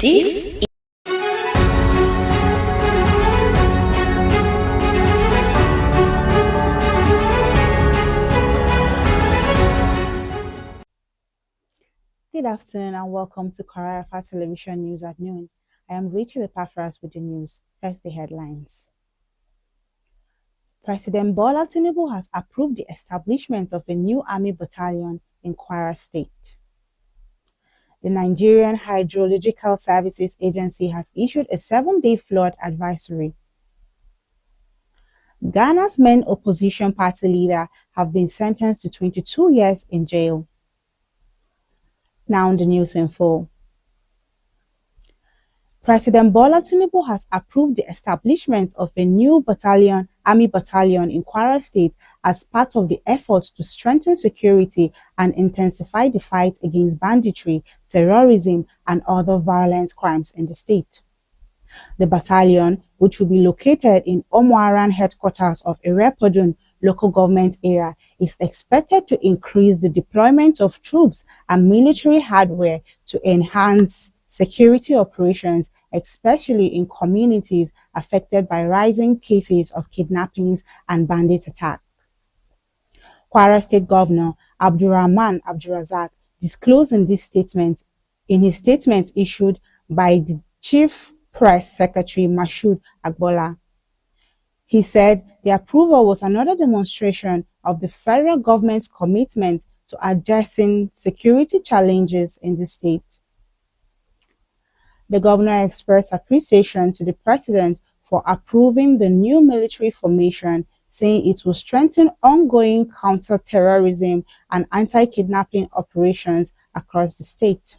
This Good afternoon and welcome to Kwararafa Television News at noon. I am Rachel Epaphras with the news. First, the headlines. President Bola Tinubu has approved the establishment of a new army battalion in Kwara State. The Nigerian Hydrological Services Agency has issued a 7-day flood advisory. Ghana's main opposition party leader have been sentenced to 22 years in jail. Now the news in full. President Bola Tinubu has approved the establishment of a new army battalion in Kwara State as part of the efforts to strengthen security and intensify the fight against banditry, terrorism, and other violent crimes in the state. The battalion, which will be located in Omuaran headquarters of Irepodun local government area, is expected to increase the deployment of troops and military hardware to enhance security operations, especially in communities affected by rising cases of kidnappings and bandit attacks. Kwara State Governor Abdurrahman Abdulrazak disclosed in his statement issued by the Chief Press Secretary Mashood Agbola. He said the approval was another demonstration of the federal government's commitment to addressing security challenges in the state. The governor expressed appreciation to the president for approving the new military formation, saying it will strengthen ongoing counter-terrorism and anti-kidnapping operations across the state.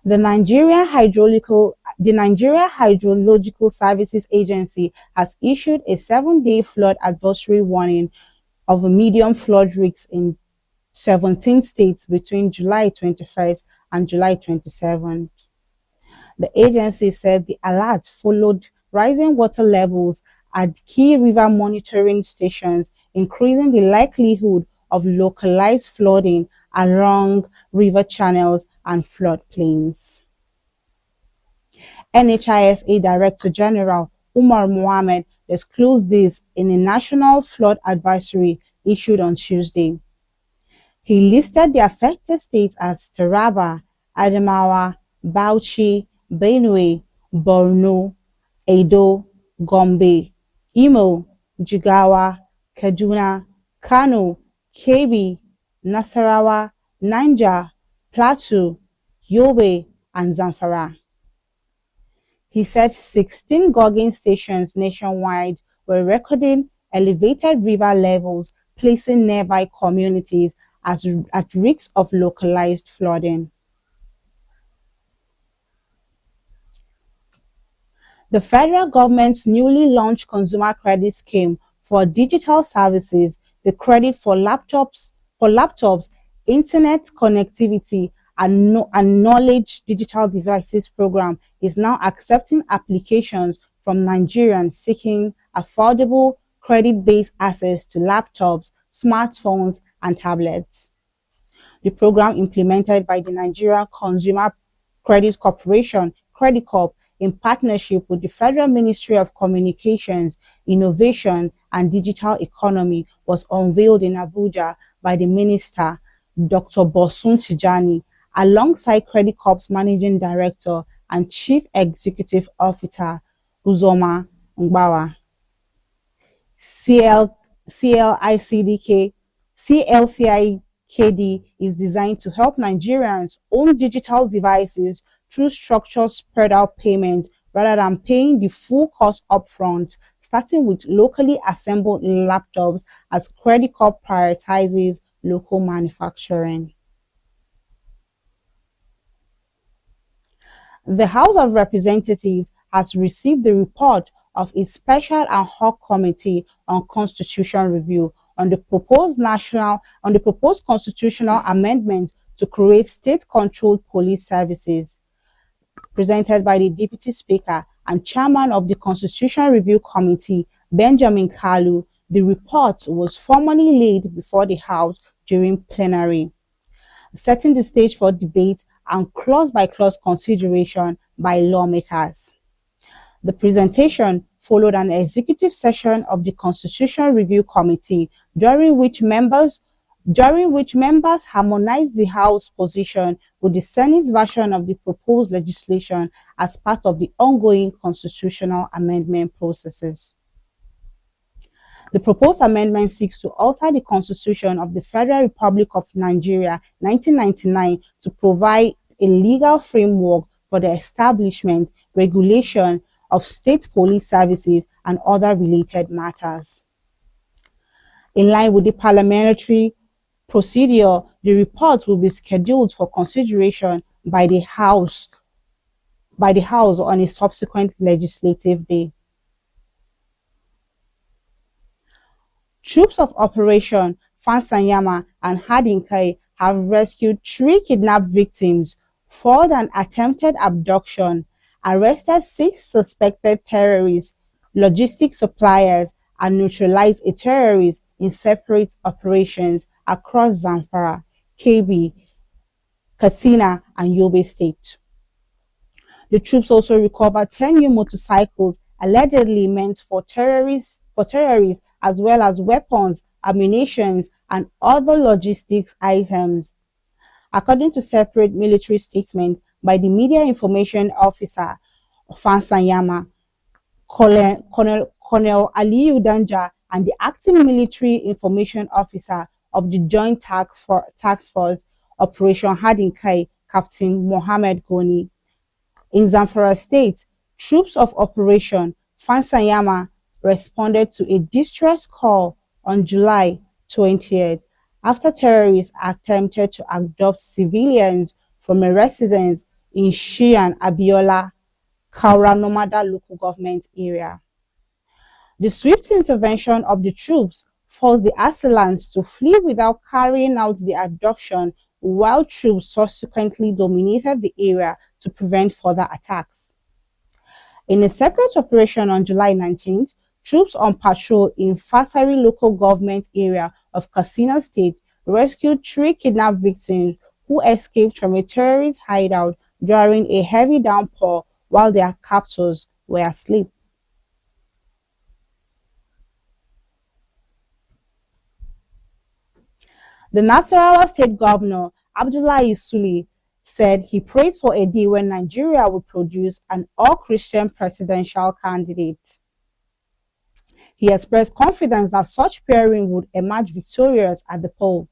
The Nigeria Hydrological Services Agency has issued a 7-day flood advisory warning of a medium flood risk in 17 states between July 21st and July 27th. The agency said the alert followed rising water levels at key river monitoring stations, increasing the likelihood of localized flooding along river channels and floodplains. NHISA Director General Umar Mohammed disclosed this in a national flood advisory issued on Tuesday. He listed the affected states as Taraba, Adamawa, Bauchi, Benue, Borno, Edo, Gombe, Imo, Jigawa, Kaduna, Kano, Kebbi, Nasarawa, Niger, Plateau, Yobe, and Zamfara. He said 16 gogging stations nationwide were recording elevated river levels, placing nearby communities at risk of localized flooding. The federal government's newly launched consumer credit scheme for digital services, the credit for laptops, internet connectivity, and knowledge digital devices program is now accepting applications from Nigerians seeking affordable credit-based access to laptops, smartphones, and tablets. The program, implemented by the Nigerian Consumer Credit Corporation, Credit Corp, in partnership with the Federal Ministry of Communications, Innovation and Digital Economy, was unveiled in Abuja by the Minister, Dr. Bosun Tijani, alongside Credit Corp's Managing Director and Chief Executive Officer, Uzoma Ngbawa. CLCIKD is designed to help Nigerians own digital devices through structured spread out payments rather than paying the full cost upfront, starting with locally assembled laptops as Credit Corp prioritizes local manufacturing. The House of Representatives has received the report of its Special ad hoc Committee on Constitutional Review on the proposed constitutional amendment to create state-controlled police services. Presented by the Deputy Speaker and Chairman of the Constitutional Review Committee, Benjamin Kalu, the report was formally laid before the House during plenary. setting the stage for debate and clause-by-clause consideration by lawmakers. The presentation followed an executive session of the Constitutional Review Committee, during which members harmonized the House position with the Senate's version of the proposed legislation as part of the ongoing constitutional amendment processes. The proposed amendment seeks to alter the Constitution of the Federal Republic of Nigeria 1999 to provide a legal framework for the establishment, regulation of state police services and other related matters. In line with the parliamentary procedure, the report will be scheduled for consideration by the House on a subsequent legislative day. Troops of Operation Fansanyama and Hadinkai have rescued 3 kidnapped victims, foiled an attempted abduction, arrested 6 suspected terrorists, logistics suppliers, and neutralized a terrorist in separate operations across Zamfara, Kebbi, Katsina, and Yobe State. The troops also recovered 10 new motorcycles allegedly meant for terrorists, as well as weapons, ammunition, and other logistics items. According to separate military statements by the Media Information Officer of Fansanyama, Colonel Aliyu Danja, and the acting military information officer of the Joint Task Force Operation Hadinkai, Captain Mohammed Goni. In Zamfara State, troops of Operation Fansanyama responded to a distress call on July 20th after terrorists attempted to abduct civilians from a residence in Shian Abiola, Kaura local government area. The swift intervention of the troops forced the assailants to flee without carrying out the abduction, while troops subsequently dominated the area to prevent further attacks. In a separate operation on July 19th, troops on patrol in Fasari local government area of Katsina State rescued 3 kidnapped victims who escaped from a terrorist hideout during a heavy downpour while their captors were asleep. The Nasarawa State Governor, Abdullahi Sule, said he prayed for a day when Nigeria would produce an all-Christian presidential candidate. He expressed confidence that such pairing would emerge victorious at the poll.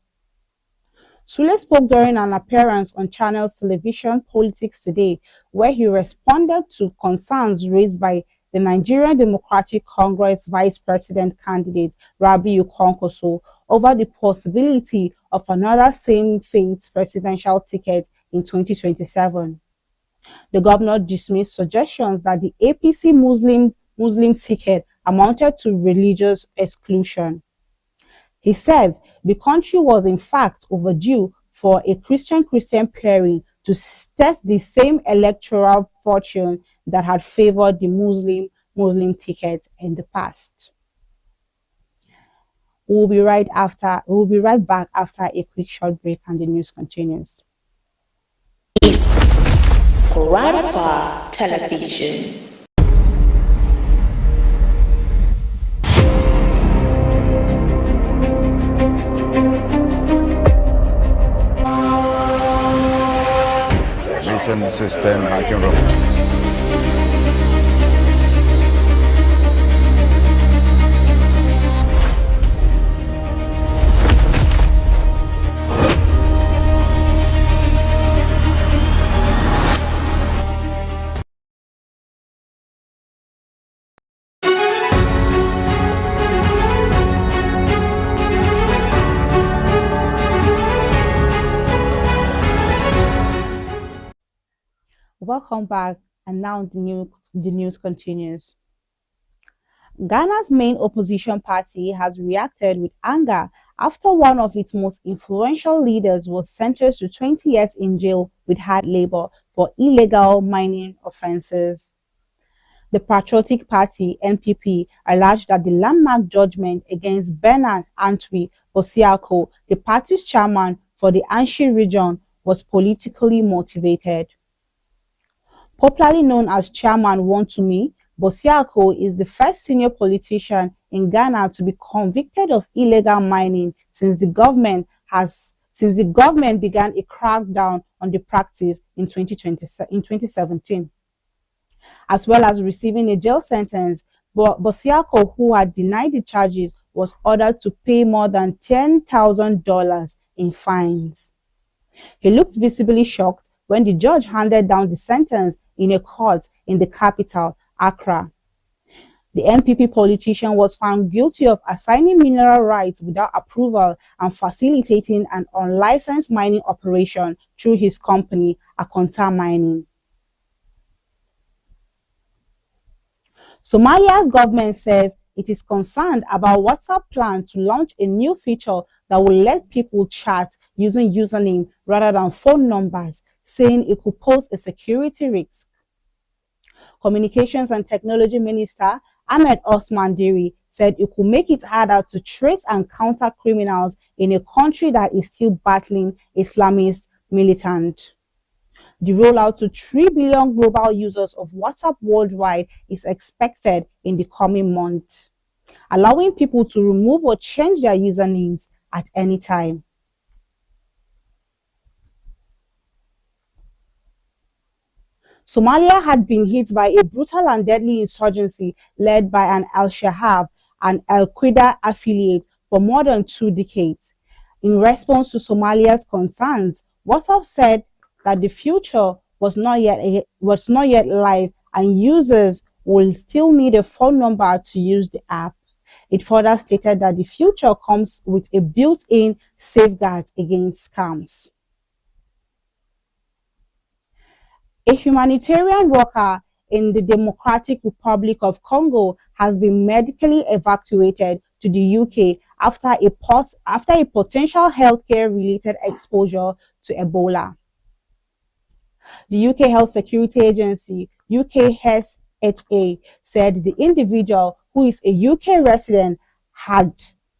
Sule spoke during an appearance on Channel's television Politics Today, where he responded to concerns raised by the Nigerian Democratic Congress Vice President candidate Rabiu Kwankwaso over the possibility of another same-faith presidential ticket in 2027. The governor dismissed suggestions that the APC Muslim ticket amounted to religious exclusion. He said the country was in fact overdue for a Christian-Christian pairing to test the same electoral fortune that had favored the Muslim ticket in the past. We'll be right back after a quick short break and the news continues. Kwararafa Television. Mission system hacking room. Welcome back, and now the news continues. Ghana's main opposition party has reacted with anger after one of its most influential leaders was sentenced to 20 years in jail with hard labor for illegal mining offenses. The Patriotic Party (NPP) alleged that the landmark judgment against Bernard Antwi Bosiako, the party's chairman for the Anshi region was politically motivated. Popularly known as Chairman Wontumi, Bosiako is the first senior politician in Ghana to be convicted of illegal mining since the government began a crackdown on the practice in 2017. As well as receiving a jail sentence, Bosiako, who had denied the charges, was ordered to pay more than $10,000 in fines. He looked visibly shocked when the judge handed down the sentence in a court in the capital, Accra. The NPP politician was found guilty of assigning mineral rights without approval and facilitating an unlicensed mining operation through his company, Akonta Mining. Somalia's government says it is concerned about WhatsApp's plan to launch a new feature that will let people chat using username rather than phone numbers, saying it could pose a security risk. Communications and Technology Minister Ahmed Osman Diri said it could make it harder to trace and counter criminals in a country that is still battling Islamist militants. The rollout to 3 billion global users of WhatsApp worldwide is expected in the coming months, allowing people to remove or change their usernames at any time. Somalia had been hit by a brutal and deadly insurgency led by an Al-Shabaab and Al-Qaeda affiliate for more than 2 decades. In response to Somalia's concerns, WhatsApp said that the future was not yet live and users will still need a phone number to use the app. It further stated that the future comes with a built-in safeguard against scams. A humanitarian worker in the Democratic Republic of Congo has been medically evacuated to the UK after a potential healthcare-related exposure to Ebola. The UK Health Security Agency, UKSHA, said the individual, who is a UK resident, had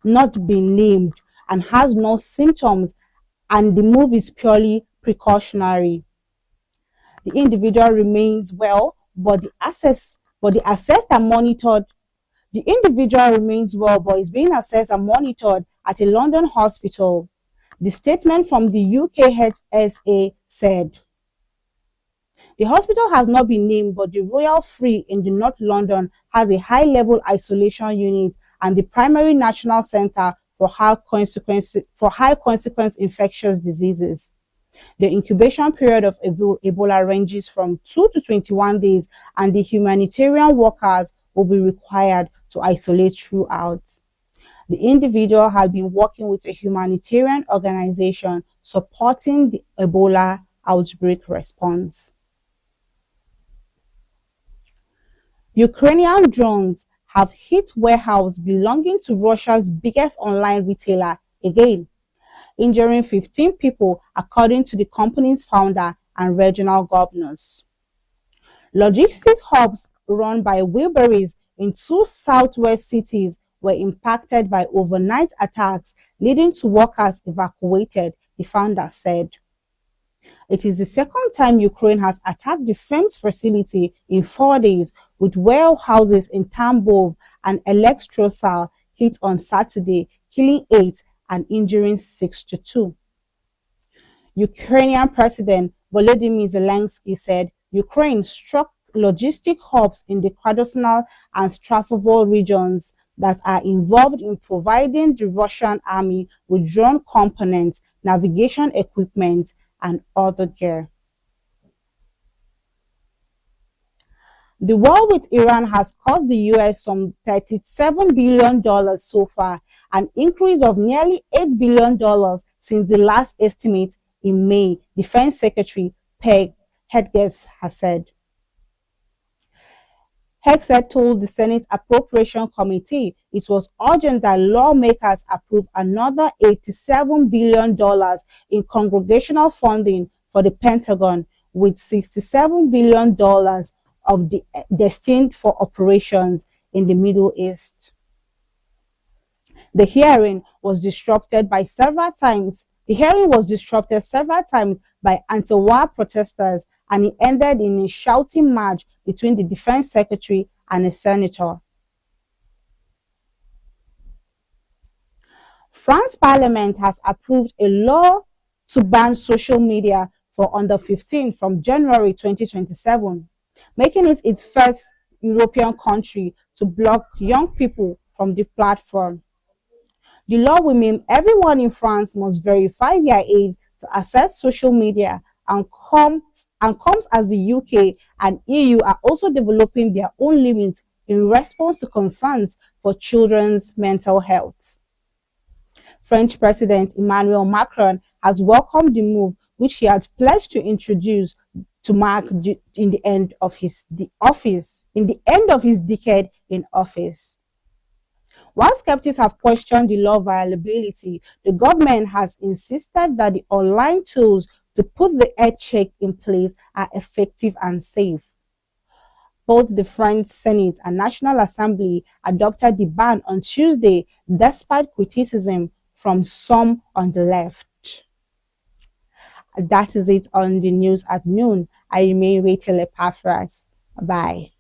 not been named and has no symptoms, and the move is purely precautionary. The individual remains well, but the individual remains well, but is being assessed and monitored at a London hospital. The statement from the UKHSA said. The hospital has not been named, but the Royal Free in the North London has a high-level isolation unit and the primary national center for high-consequence infectious diseases. The incubation period of Ebola ranges from 2 to 21 days, and the humanitarian workers will be required to isolate throughout. The individual has been working with a humanitarian organization supporting the Ebola outbreak response. Ukrainian drones have hit warehouse belonging to Russia's biggest online retailer again, injuring 15 people, according to the company's founder and regional governors. Logistic hubs run by Wilburys in 2 southwest cities were impacted by overnight attacks, leading to workers evacuated, the founder said. It is the second time Ukraine has attacked the firm's facility in 4 days, with warehouses in Tambov and Elektrosal hit on Saturday, killing 8 and injuring 62. Ukrainian President Volodymyr Zelensky said Ukraine struck logistic hubs in the Krasnodar and Stavropol regions that are involved in providing the Russian army with drone components, navigation equipment, and other gear. The war with Iran has cost the US some $37 billion so far, an increase of nearly $8 billion since the last estimate in May, Defense Secretary Peg Hegseth has said. Hegseth told the Senate Appropriation Committee it was urgent that lawmakers approve another $87 billion in congressional funding for the Pentagon, with $67 billion of the destined for operations in the Middle East. The hearing was disrupted by several times The hearing was disrupted several times by anti-war protesters, and it ended in a shouting match between the defense secretary and a senator. France Parliament has approved a law to ban social media for under 15 from January 2027, making it its first European country to block young people from the platform. The law will mean everyone in France must verify their age to access social media, and comes as the UK and EU are also developing their own limits in response to concerns for children's mental health. French President Emmanuel Macron has welcomed the move, which he had pledged to introduce to mark in the end of his decade in office. While skeptics have questioned the law viability, the government has insisted that the online tools to put the health check in place are effective and safe. Both the French Senate and National Assembly adopted the ban on Tuesday, despite criticism from some on the left. That is it on the news at noon. I remain Rachel Epaphras. Bye.